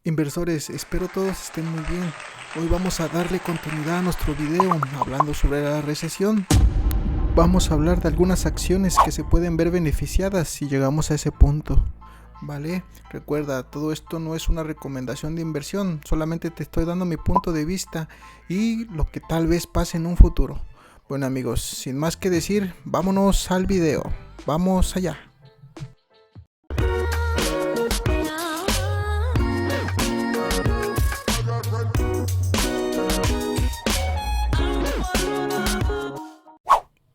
Inversores, espero todos estén muy bien. Hoy vamos a darle continuidad a nuestro video hablando sobre la recesión. Vamos a hablar de algunas acciones que se pueden ver beneficiadas si llegamos a ese punto. Vale, recuerda, todo esto no es una recomendación de inversión, solamente te estoy dando mi punto de vista y lo que tal vez pase en un futuro. Bueno amigos, sin más que decir, vámonos al video. Vamos allá.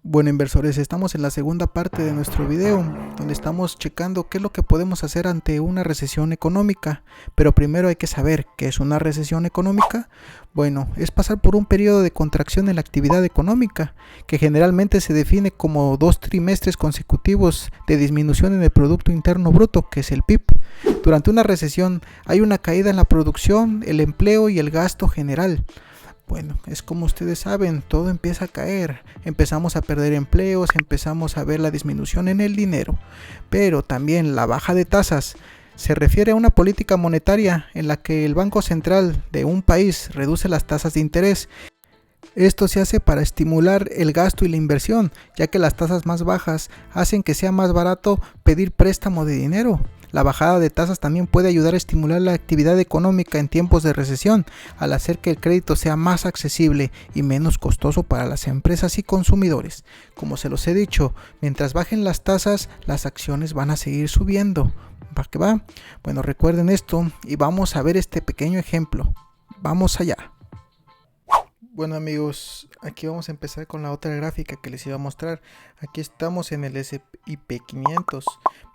Bueno inversores, estamos en la segunda parte de nuestro video, donde estamos checando qué es lo que podemos hacer ante una recesión económica. Pero primero hay que saber qué es una recesión económica. Bueno, es pasar por un periodo de contracción en la actividad económica, que generalmente se define como 2 trimestres consecutivos de disminución en el Producto Interno Bruto, que es el PIB. Durante una recesión hay una caída en la producción, el empleo y el gasto general. Bueno, es como ustedes saben, todo empieza a caer, empezamos a perder empleos, empezamos a ver la disminución en el dinero, pero también la baja de tasas se refiere a una política monetaria en la que el Banco Central de un país reduce las tasas de interés. Esto se hace para estimular el gasto y la inversión, ya que las tasas más bajas hacen que sea más barato pedir préstamo de dinero. La bajada de tasas también puede ayudar a estimular la actividad económica en tiempos de recesión, al hacer que el crédito sea más accesible y menos costoso para las empresas y consumidores. Como se los he dicho, mientras bajen las tasas, las acciones van a seguir subiendo. ¿Para qué va? Bueno, recuerden esto y vamos a ver este pequeño ejemplo. Vamos allá. Bueno amigos, aquí vamos a empezar con la otra gráfica que les iba a mostrar. Aquí estamos en el S&P 500.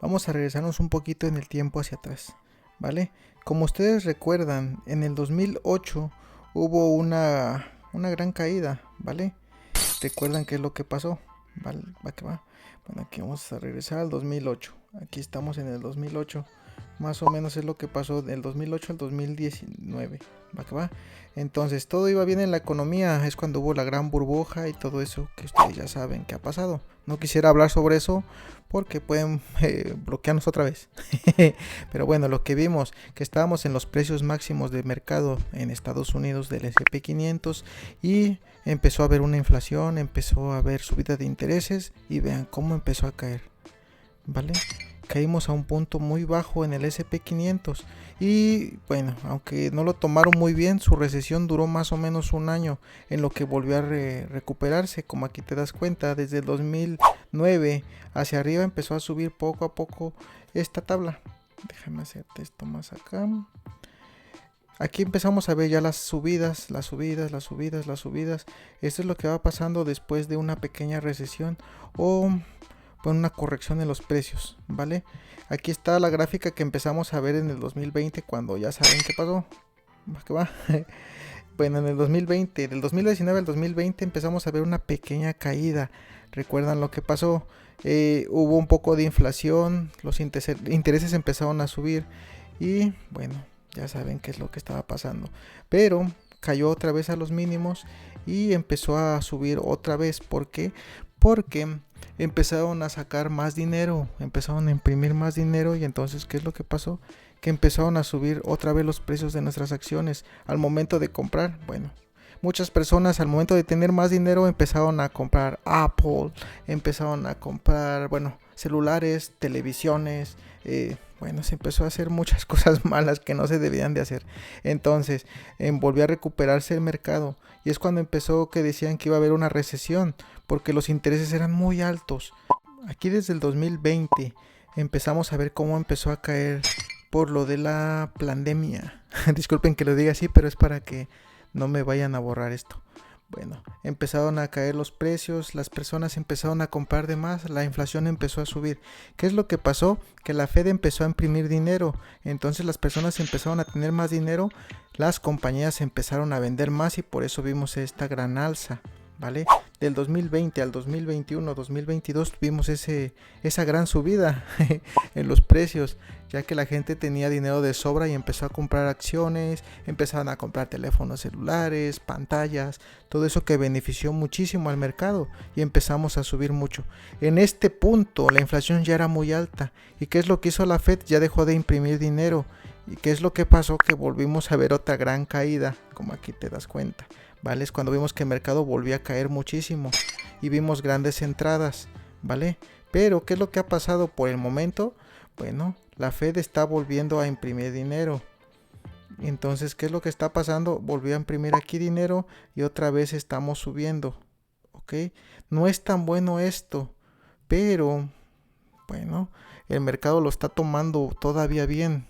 Vamos a regresarnos un poquito en el tiempo hacia atrás, ¿vale? Como ustedes recuerdan, en el 2008 hubo una gran caída, ¿vale? ¿Recuerdan qué es lo que pasó? ¿Vale? ¿Va que va? Bueno, aquí vamos a regresar al 2008. Aquí estamos en el 2008. Más o menos es lo que pasó del 2008 al 2019. ¿Va que va? Entonces todo iba bien en la economía. Es cuando hubo la gran burbuja y todo eso que ustedes ya saben que ha pasado. No quisiera hablar sobre eso porque pueden bloquearnos otra vez. Pero bueno, lo que vimos, que estábamos en los precios máximos de mercado en Estados Unidos del S&P 500 y empezó a haber una inflación, empezó a haber subida de intereses y vean cómo empezó a caer, ¿vale? Caímos a un punto muy bajo en el S&P 500 y bueno, aunque no lo tomaron muy bien, su recesión duró más o menos un año en lo que volvió a recuperarse. Como aquí te das cuenta, desde el 2009 hacia arriba empezó a subir poco a poco esta tabla. Déjame hacerte esto más acá. Aquí empezamos a ver ya las subidas. Esto es lo que va pasando después de una pequeña recesión o una corrección en los precios, ¿vale? Aquí está la gráfica que empezamos a ver en el 2020 cuando ya saben qué pasó. ¿Qué va? Bueno, en el 2020, del 2019 al 2020 empezamos a ver una pequeña caída. ¿Recuerdan lo que pasó? Hubo un poco de inflación, los intereses empezaron a subir y bueno, ya saben qué es lo que estaba pasando. Pero cayó otra vez a los mínimos y empezó a subir otra vez. ¿Por qué? Porque empezaron a sacar más dinero, empezaron a imprimir más dinero y entonces ¿qué es lo que pasó? Que empezaron a subir otra vez los precios de nuestras acciones al momento de comprar. Bueno, muchas personas al momento de tener más dinero empezaron a comprar Apple, empezaron a comprar, bueno, celulares, televisiones, bueno, se empezó a hacer muchas cosas malas que no se debían de hacer. Entonces, volvió a recuperarse el mercado y es cuando empezó que decían que iba a haber una recesión porque los intereses eran muy altos. Aquí desde el 2020 empezamos a ver cómo empezó a caer por lo de la pandemia. Disculpen que lo diga así, pero es para que no me vayan a borrar esto. Bueno, empezaron a caer los precios, las personas empezaron a comprar de más, la inflación empezó a subir. ¿Qué es lo que pasó? Que la Fed empezó a imprimir dinero, entonces las personas empezaron a tener más dinero, las compañías empezaron a vender más y por eso vimos esta gran alza, ¿vale? Del 2020 al 2021, 2022 tuvimos esa gran subida en los precios, ya que la gente tenía dinero de sobra y empezó a comprar acciones, empezaron a comprar teléfonos celulares, pantallas, todo eso que benefició muchísimo al mercado y empezamos a subir mucho. En este punto la inflación ya era muy alta y ¿qué es lo que hizo la Fed? Ya dejó de imprimir dinero ¿Y qué es lo que pasó? Que volvimos a ver otra gran caída, como aquí te das cuenta, ¿vale? Es cuando vimos que el mercado volvió a caer muchísimo y vimos grandes entradas, ¿vale? Pero ¿qué es lo que ha pasado por el momento? Bueno, la Fed está volviendo a imprimir dinero. Entonces, ¿qué es lo que está pasando? Volvió a imprimir aquí dinero y otra vez estamos subiendo, ¿ok? No es tan bueno esto, pero bueno, el mercado lo está tomando todavía bien.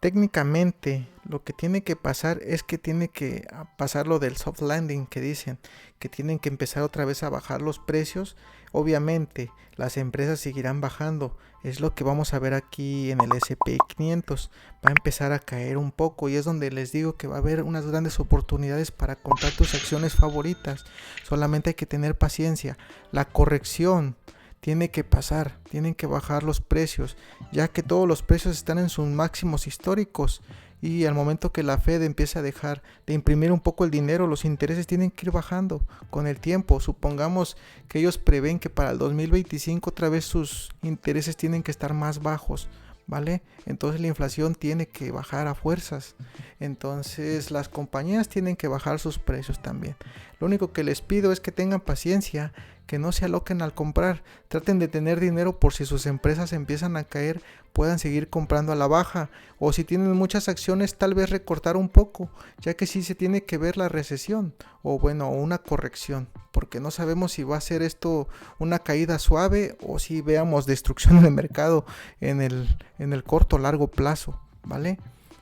Técnicamente, lo que tiene que pasar es que tiene que pasar lo del soft landing que dicen, que tienen que empezar otra vez a bajar los precios. Obviamente, las empresas seguirán bajando. Es lo que vamos a ver aquí en el S&P 500. Va a empezar a caer un poco y es donde les digo que va a haber unas grandes oportunidades para comprar tus acciones favoritas. Solamente hay que tener paciencia. La corrección tiene que pasar, tienen que bajar los precios, ya que todos los precios están en sus máximos históricos y al momento que la Fed empiece a dejar de imprimir un poco el dinero, los intereses tienen que ir bajando con el tiempo. Supongamos que ellos prevén que para el 2025 otra vez sus intereses tienen que estar más bajos, ¿vale? Entonces la inflación tiene que bajar a fuerzas. Entonces las compañías tienen que bajar sus precios también. Lo único que les pido es que tengan paciencia, que no se aloquen al comprar, traten de tener dinero por si sus empresas empiezan a caer, puedan seguir comprando a la baja, o si tienen muchas acciones tal vez recortar un poco, ya que sí se tiene que ver la recesión, o bueno, una corrección, porque no sabemos si va a ser esto una caída suave o si veamos destrucción en el mercado en el corto o largo plazo, ¿vale?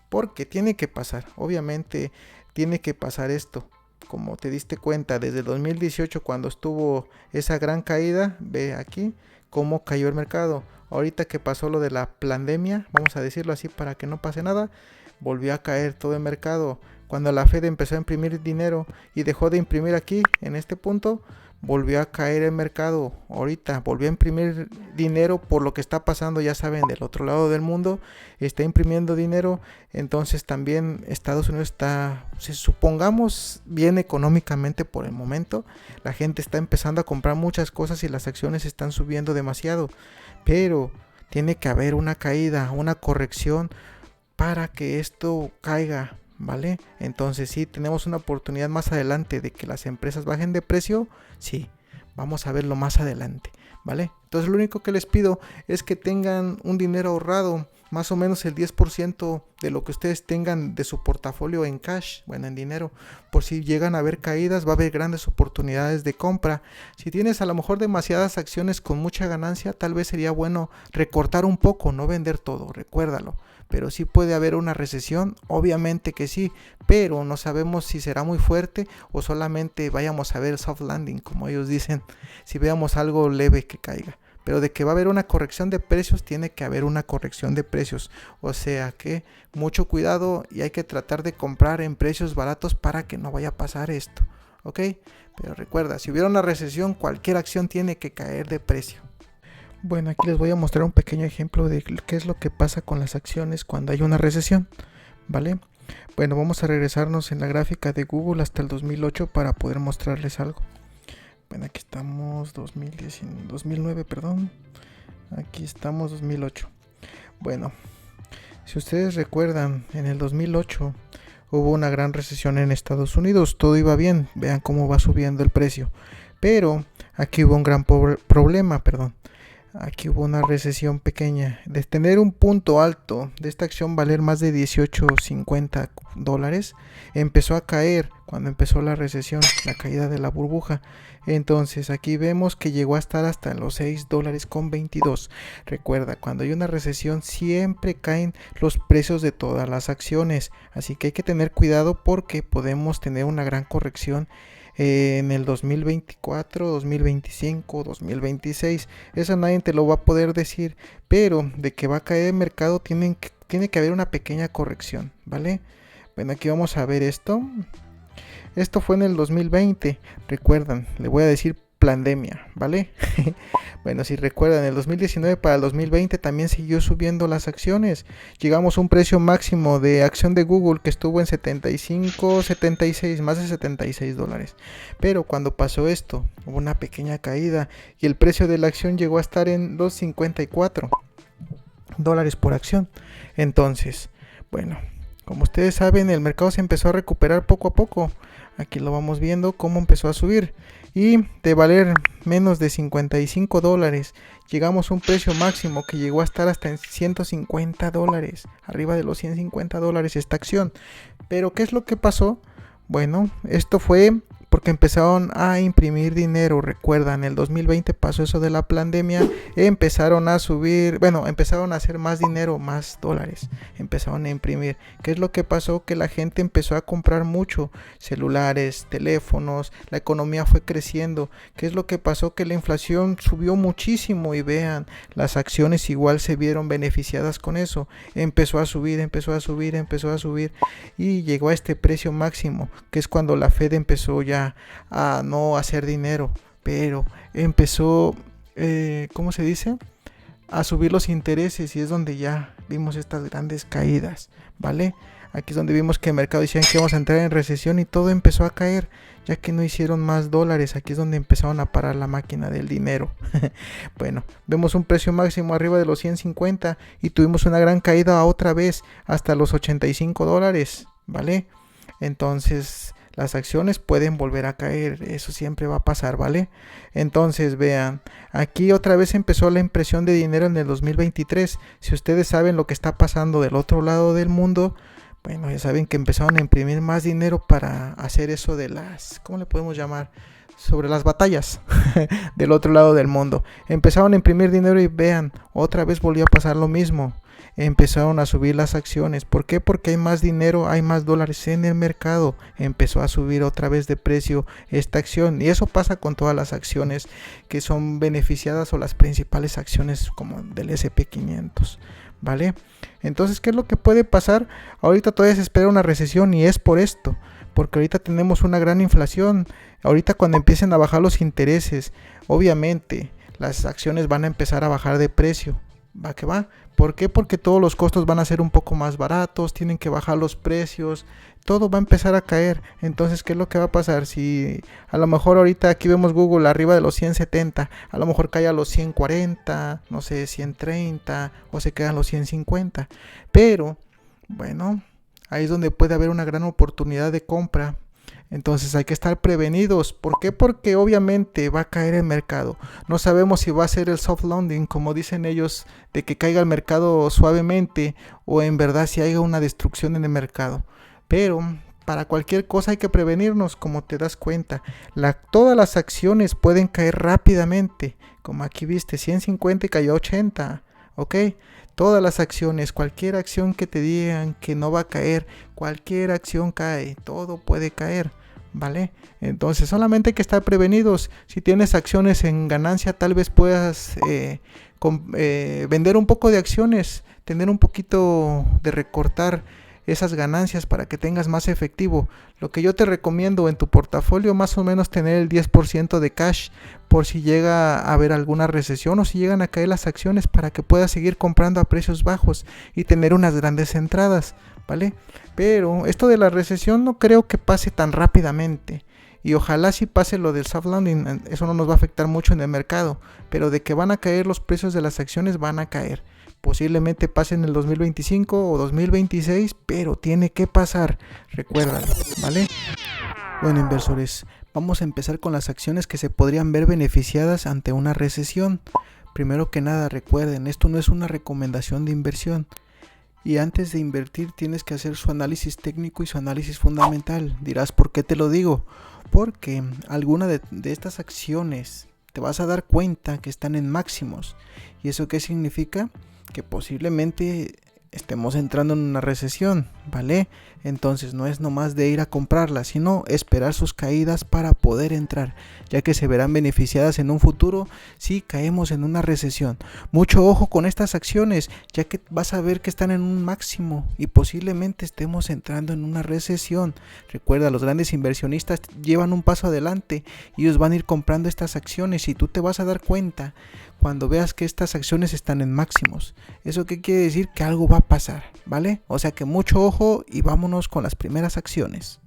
Porque tiene que pasar, obviamente tiene que pasar esto. Como te diste cuenta, desde el 2018 cuando estuvo esa gran caída, ve aquí cómo cayó el mercado. Ahorita que pasó lo de la pandemia, vamos a decirlo así para que no pase nada, volvió a caer todo el mercado. Cuando la Fed empezó a imprimir dinero y dejó de imprimir aquí, en este punto, volvió a caer el mercado. Ahorita volvió a imprimir dinero por lo que está pasando, ya saben, del otro lado del mundo está imprimiendo dinero. Entonces también Estados Unidos está, si supongamos, bien económicamente por el momento. La gente está empezando a comprar muchas cosas y las acciones están subiendo demasiado, pero tiene que haber una caída, una corrección para que esto caiga, ¿vale? Entonces sí, tenemos una oportunidad más adelante de que las empresas bajen de precio, sí, vamos a verlo más adelante, ¿vale? Entonces lo único que les pido es que tengan un dinero ahorrado, más o menos el 10% de lo que ustedes tengan de su portafolio en cash, bueno, en dinero, por si llegan a haber caídas, va a haber grandes oportunidades de compra. Si tienes a lo mejor demasiadas acciones con mucha ganancia, tal vez sería bueno recortar un poco, no vender todo, recuérdalo. Pero sí puede haber una recesión, obviamente que sí, pero no sabemos si será muy fuerte o solamente vayamos a ver soft landing, como ellos dicen, si veamos algo leve que caiga. Pero de que va a haber una corrección de precios, tiene que haber una corrección de precios. O sea que mucho cuidado y hay que tratar de comprar en precios baratos para que no vaya a pasar esto, ¿ok? Pero recuerda, si hubiera una recesión, cualquier acción tiene que caer de precio. Bueno, aquí les voy a mostrar un pequeño ejemplo de qué es lo que pasa con las acciones cuando hay una recesión, ¿vale? Bueno, vamos a regresarnos en la gráfica de Google hasta el 2008 para poder mostrarles algo. Bueno, aquí estamos 2009, perdón. Aquí estamos 2008. Bueno, si ustedes recuerdan, en el 2008 hubo una gran recesión en Estados Unidos. Todo iba bien, vean cómo va subiendo el precio. Pero aquí hubo un gran problema, perdón. Aquí hubo una recesión pequeña. De tener un punto alto de esta acción valer más de $18.50, empezó a caer cuando empezó la recesión, la caída de la burbuja. Entonces aquí vemos que llegó a estar hasta los $6.22. Recuerda, cuando hay una recesión siempre caen los precios de todas las acciones. Así que hay que tener cuidado porque podemos tener una gran corrección en el 2024, 2025, 2026. Eso nadie te lo va a poder decir, pero de que va a caer el mercado tiene que haber una pequeña corrección, ¿vale? Bueno, aquí vamos a ver esto. Esto fue en el 2020, recuerdan, le voy a decir pandemia, ¿vale? Bueno, si recuerdan, en el 2019 para el 2020 también siguió subiendo las acciones. Llegamos a un precio máximo de acción de Google que estuvo en 75, 76, más de $76. Pero cuando pasó esto, hubo una pequeña caída y el precio de la acción llegó a estar en $2.54 por acción. Entonces, Bueno, como ustedes saben, el mercado se empezó a recuperar poco a poco. Aquí lo vamos viendo cómo empezó a subir. Y de valer menos de $55, llegamos a un precio máximo que llegó a estar hasta en $150. Arriba de los $150 esta acción. Pero ¿qué es lo que pasó? Bueno, esto fue porque empezaron a imprimir dinero. Recuerda, en el 2020 pasó eso de la pandemia, empezaron a subir, bueno, empezaron a hacer más dinero, más dólares, empezaron a imprimir. ¿Qué es lo que pasó? Que la gente empezó a comprar mucho, celulares, teléfonos, la economía fue creciendo. ¿Qué es lo que pasó? Que la inflación subió muchísimo y vean, las acciones igual se vieron beneficiadas con eso. Empezó a subir, empezó a subir, empezó a subir y llegó a este precio máximo, que es cuando la Fed empezó ya a no hacer dinero, pero empezó, ¿cómo se dice? A subir los intereses, y es donde ya vimos estas grandes caídas, ¿vale? Aquí es donde vimos que el mercado decía que íbamos a entrar en recesión y todo empezó a caer, ya que no hicieron más dólares. Aquí es donde empezaron a parar la máquina del dinero. Bueno, vemos un precio máximo arriba de los 150 y tuvimos una gran caída otra vez hasta los $85, ¿vale? Entonces las acciones pueden volver a caer, eso siempre va a pasar, ¿vale? Entonces vean, aquí otra vez empezó la impresión de dinero en el 2023. Si ustedes saben lo que está pasando del otro lado del mundo, bueno, ya saben que empezaron a imprimir más dinero para hacer eso de las, ¿cómo le podemos llamar? Sobre las batallas del otro lado del mundo. Empezaron a imprimir dinero y vean, otra vez volvió a pasar lo mismo. Empezaron a subir las acciones. ¿Por qué? Porque hay más dinero, hay más dólares en el mercado. Empezó a subir otra vez de precio esta acción. Y eso pasa con todas las acciones que son beneficiadas o las principales acciones como del S&P 500. ¿Vale? Entonces, ¿qué es lo que puede pasar? Ahorita todavía se espera una recesión y es por esto. Porque ahorita tenemos una gran inflación. Ahorita cuando empiecen a bajar los intereses, obviamente las acciones van a empezar a bajar de precio. Va que va. ¿Por qué? Porque todos los costos van a ser un poco más baratos, tienen que bajar los precios, todo va a empezar a caer. Entonces, ¿qué es lo que va a pasar? Si a lo mejor ahorita aquí vemos Google arriba de los 170, a lo mejor cae a los 140, no sé, 130 o se quedan los 150. Pero, bueno, ahí es donde puede haber una gran oportunidad de compra. Entonces hay que estar prevenidos. ¿Por qué? Porque obviamente va a caer el mercado. No sabemos si va a ser el soft landing, como dicen ellos, de que caiga el mercado suavemente, o en verdad si haya una destrucción en el mercado. Pero para cualquier cosa hay que prevenirnos, como te das cuenta. Todas las acciones pueden caer rápidamente. Como aquí viste, 150 y cayó a 80. ¿Ok? Todas las acciones, cualquier acción que te digan que no va a caer, cualquier acción cae, todo puede caer, ¿vale? Entonces solamente hay que estar prevenidos. Si tienes acciones en ganancia, tal vez puedas vender un poco de acciones, tener un poquito de recortar esas ganancias para que tengas más efectivo. Lo que yo te recomiendo en tu portafolio, más o menos tener el 10% de cash por si llega a haber alguna recesión o si llegan a caer las acciones, para que puedas seguir comprando a precios bajos y tener unas grandes entradas, ¿vale? Pero esto de la recesión no creo que pase tan rápidamente. Y ojalá si pase lo del soft landing, eso no nos va a afectar mucho en el mercado, pero de que van a caer los precios de las acciones, van a caer. Posiblemente pase en el 2025 o 2026, pero tiene que pasar, recuérdalo, ¿vale? Bueno, inversores, vamos a empezar con las acciones que se podrían ver beneficiadas ante una recesión. Primero que nada, recuerden, esto no es una recomendación de inversión. Y antes de invertir tienes que hacer su análisis técnico y su análisis fundamental. Dirás, ¿por qué te lo digo? Porque alguna de estas acciones te vas a dar cuenta que están en máximos. ¿Y eso qué significa? Que posiblemente estemos entrando en una recesión, ¿vale? Entonces no es nomás de ir a comprarlas, sino esperar sus caídas para poder entrar, ya que se verán beneficiadas en un futuro si caemos en una recesión. Mucho ojo con estas acciones, ya que vas a ver que están en un máximo y posiblemente estemos entrando en una recesión. Recuerda, los grandes inversionistas llevan un paso adelante y ellos van a ir comprando estas acciones y tú te vas a dar cuenta cuando veas que estas acciones están en máximos. ¿Eso qué quiere decir? Que algo va a pasar, ¿vale? O sea que mucho ojo y vámonos con las primeras acciones.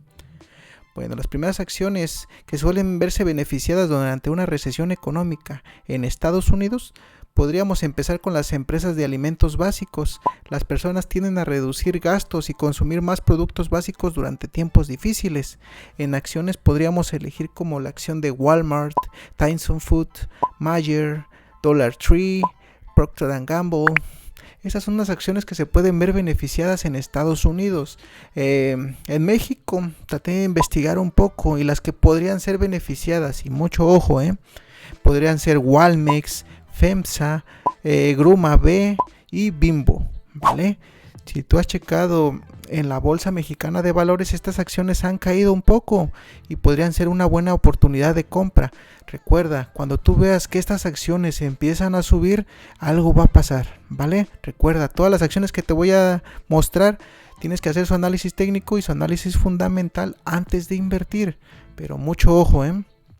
Bueno, las primeras acciones que suelen verse beneficiadas durante una recesión económica en Estados Unidos Podríamos empezar con las empresas de alimentos básicos. Las personas tienden a reducir gastos y consumir más productos básicos durante tiempos difíciles. En acciones podríamos elegir como la acción de Walmart, Tyson Foods, Meijer, Dollar Tree, Procter & Gamble. Esas son las acciones que se pueden ver beneficiadas en Estados Unidos. En México traté de investigar un poco y las que podrían ser beneficiadas, y mucho ojo, podrían ser Walmex, FEMSA, Gruma B y Bimbo, ¿vale? Si tú has checado en la Bolsa Mexicana de Valores, estas acciones han caído un poco y podrían ser una buena oportunidad de compra. Recuerda, cuando tú veas que estas acciones empiezan a subir, algo va a pasar, ¿vale? Recuerda, todas las acciones que te voy a mostrar, tienes que hacer su análisis técnico y su análisis fundamental antes de invertir. Pero mucho ojo,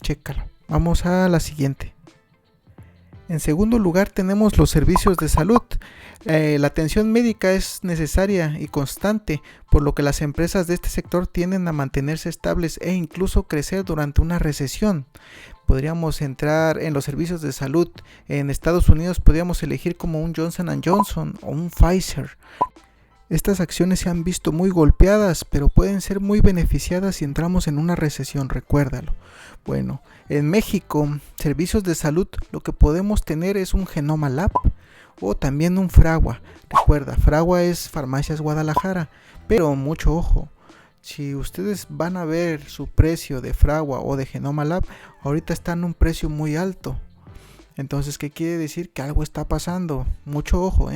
chécalo. Vamos a la siguiente. En segundo lugar tenemos los servicios de salud. La atención médica es necesaria y constante, por lo que las empresas de este sector tienden a mantenerse estables e incluso crecer durante una recesión. Podríamos entrar en los servicios de salud. En Estados Unidos podríamos elegir como un Johnson & Johnson o un Pfizer. Estas acciones se han visto muy golpeadas, pero pueden ser muy beneficiadas si entramos en una recesión, recuérdalo. Bueno, en México, servicios de salud, lo que podemos tener es un Genoma Lab o también un Fragua. Recuerda, Fragua es Farmacias Guadalajara, pero mucho ojo. Si ustedes van a ver su precio de Fragua o de Genoma Lab, ahorita está en un precio muy alto. Entonces, ¿qué quiere decir? Que algo está pasando. Mucho ojo,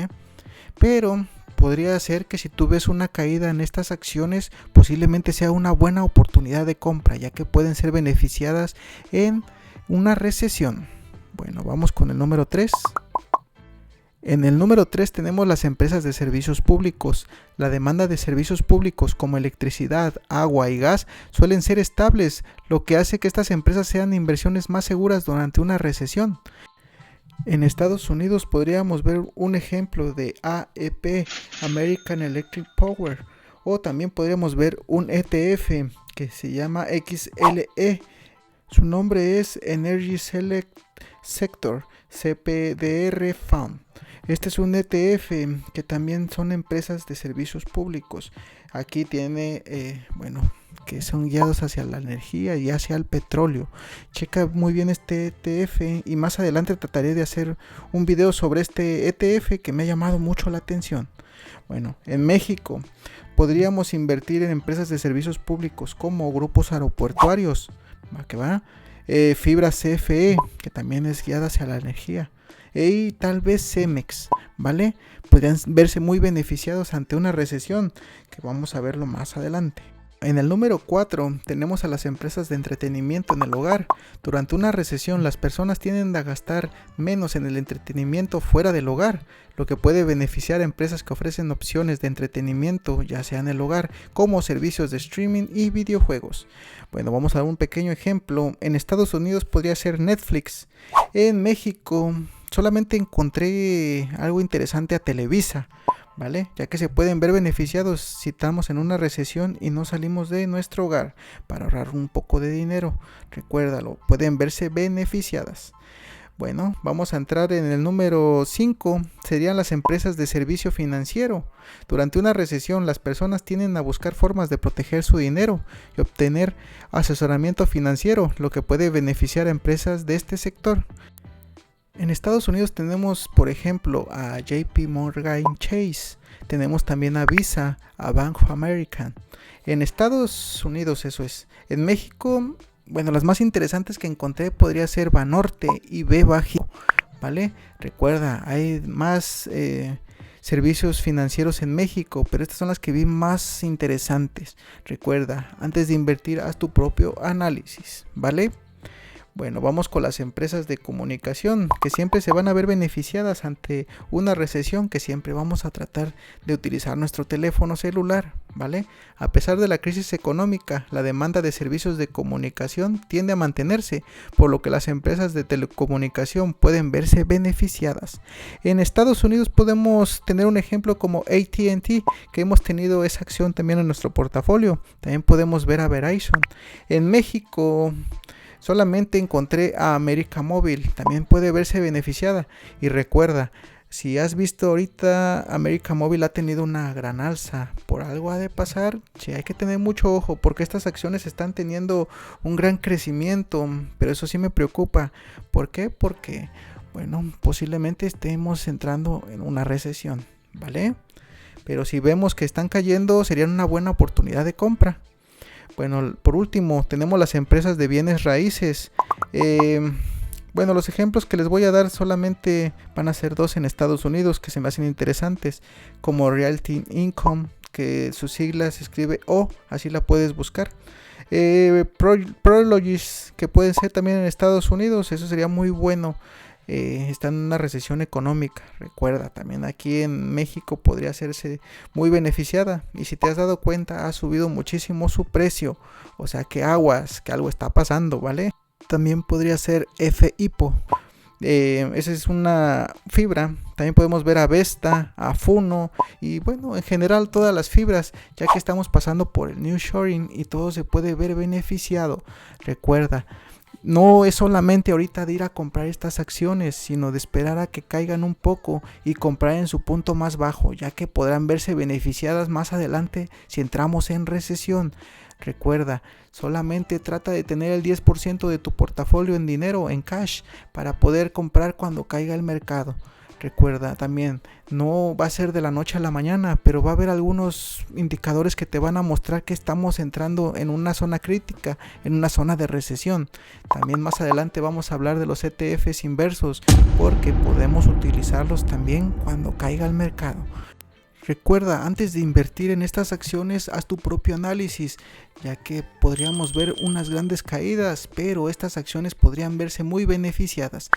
Pero podría ser que si tú ves una caída en estas acciones, posiblemente sea una buena oportunidad de compra, ya que pueden ser beneficiadas en una recesión. Bueno, vamos con el número 3. En el número 3 tenemos las empresas de servicios públicos. La demanda de servicios públicos como electricidad, agua y gas suelen ser estables, lo que hace que estas empresas sean inversiones más seguras durante una recesión. En Estados Unidos podríamos ver un ejemplo de AEP, American Electric Power, o también podríamos ver un ETF que se llama XLE. Su nombre es Energy Select Sector, CPDR Fund. Este es un ETF que también son empresas de servicios públicos. Aquí tiene, que son guiados hacia la energía y hacia el petróleo. Checa muy bien este ETF y más adelante trataré de hacer un video sobre este ETF que me ha llamado mucho la atención. Bueno, en México podríamos invertir en empresas de servicios públicos como grupos aeroportuarios, Fibra CFE, que también es guiada hacia la energía, y tal vez Cemex, ¿vale? Podrían verse muy beneficiados ante una recesión, que vamos a verlo más adelante. En el número 4 tenemos a las empresas de entretenimiento en el hogar. Durante una recesión las personas tienden a gastar menos en el entretenimiento fuera del hogar, lo que puede beneficiar a empresas que ofrecen opciones de entretenimiento ya sea en el hogar como servicios de streaming y videojuegos. Bueno, vamos a dar un pequeño ejemplo. En Estados Unidos podría ser Netflix. En México solamente encontré algo interesante a Televisa, ¿vale? Ya que se pueden ver beneficiados si estamos en una recesión y no salimos de nuestro hogar para ahorrar un poco de dinero. Recuérdalo, pueden verse beneficiadas. Bueno, vamos a entrar en el número 5, serían las empresas de servicio financiero. Durante una recesión, las personas tienden a buscar formas de proteger su dinero y obtener asesoramiento financiero, lo que puede beneficiar a empresas de este sector. En Estados Unidos tenemos, por ejemplo, a JP Morgan Chase, tenemos también a Visa, a Bank of America. En Estados Unidos eso es. En México, las más interesantes que encontré podría ser Banorte y BBVA, ¿vale? Recuerda, hay más servicios financieros en México, pero estas son las que vi más interesantes. Recuerda, antes de invertir, haz tu propio análisis, ¿vale? Bueno, vamos con las empresas de comunicación, que siempre se van a ver beneficiadas ante una recesión, que siempre vamos a tratar de utilizar nuestro teléfono celular, ¿vale? A pesar de la crisis económica, la demanda de servicios de comunicación tiende a mantenerse, por lo que las empresas de telecomunicación pueden verse beneficiadas. En Estados Unidos podemos tener un ejemplo como AT&T, que hemos tenido esa acción también en nuestro portafolio. También podemos ver a Verizon. En México Solamente encontré a América Móvil, también puede verse beneficiada. Y recuerda, si has visto ahorita, América Móvil ha tenido una gran alza. Por algo ha de pasar. Sí, hay que tener mucho ojo porque estas acciones están teniendo un gran crecimiento. Pero eso sí me preocupa. ¿Por qué? Porque, bueno, posiblemente estemos entrando en una recesión, ¿vale? Pero si vemos que están cayendo, serían una buena oportunidad de compra. Bueno, por último, tenemos las empresas de bienes raíces. Bueno, los ejemplos que les voy a dar solamente van a ser dos en Estados Unidos que se me hacen interesantes, como Realty Income, que su sigla se escribe O, así la puedes buscar. Prologis, que pueden ser también en Estados Unidos, eso sería muy bueno. Está en una recesión económica, recuerda, también aquí en México podría hacerse muy beneficiada, y si te has dado cuenta ha subido muchísimo su precio, o sea que aguas, que algo está pasando, ¿vale? También podría ser FIPO, esa es una fibra. También podemos ver a Vesta, a Funo y bueno, en general todas las fibras, ya que estamos pasando por el nearshoring y todo se puede ver beneficiado. Recuerda, no es solamente ahorita de ir a comprar estas acciones, sino de esperar a que caigan un poco y comprar en su punto más bajo, ya que podrán verse beneficiadas más adelante si entramos en recesión. Recuerda, solamente trata de tener el 10% de tu portafolio en dinero, en cash, para poder comprar cuando caiga el mercado. Recuerda también, no va a ser de la noche a la mañana, pero va a haber algunos indicadores que te van a mostrar que estamos entrando en una zona crítica, en una zona de recesión. También más adelante vamos a hablar de los ETFs inversos, porque podemos utilizarlos también cuando caiga el mercado. Recuerda, antes de invertir en estas acciones, haz tu propio análisis, ya que podríamos ver unas grandes caídas, pero estas acciones podrían verse muy beneficiadas.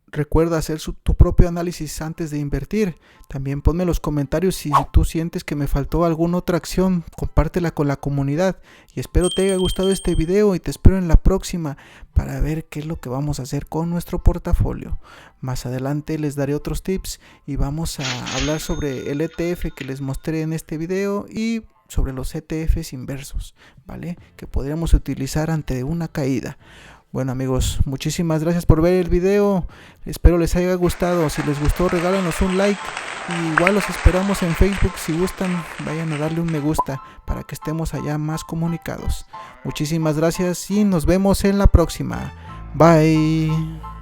Recuerda hacer tu propio análisis antes de invertir. También ponme en los comentarios si tú sientes que me faltó alguna otra acción, compártela con la comunidad. Y espero te haya gustado este video y te espero en la próxima para ver qué es lo que vamos a hacer con nuestro portafolio. Más adelante les daré otros tips y vamos a hablar sobre el ETF que les mostré en este video y sobre los ETFs inversos, ¿vale? Que podríamos utilizar ante una caída. Bueno amigos, muchísimas gracias por ver el video, espero les haya gustado. Si les gustó regálanos un like, y igual los esperamos en Facebook. Si gustan vayan a darle un me gusta para que estemos allá más comunicados. Muchísimas gracias y nos vemos en la próxima. Bye.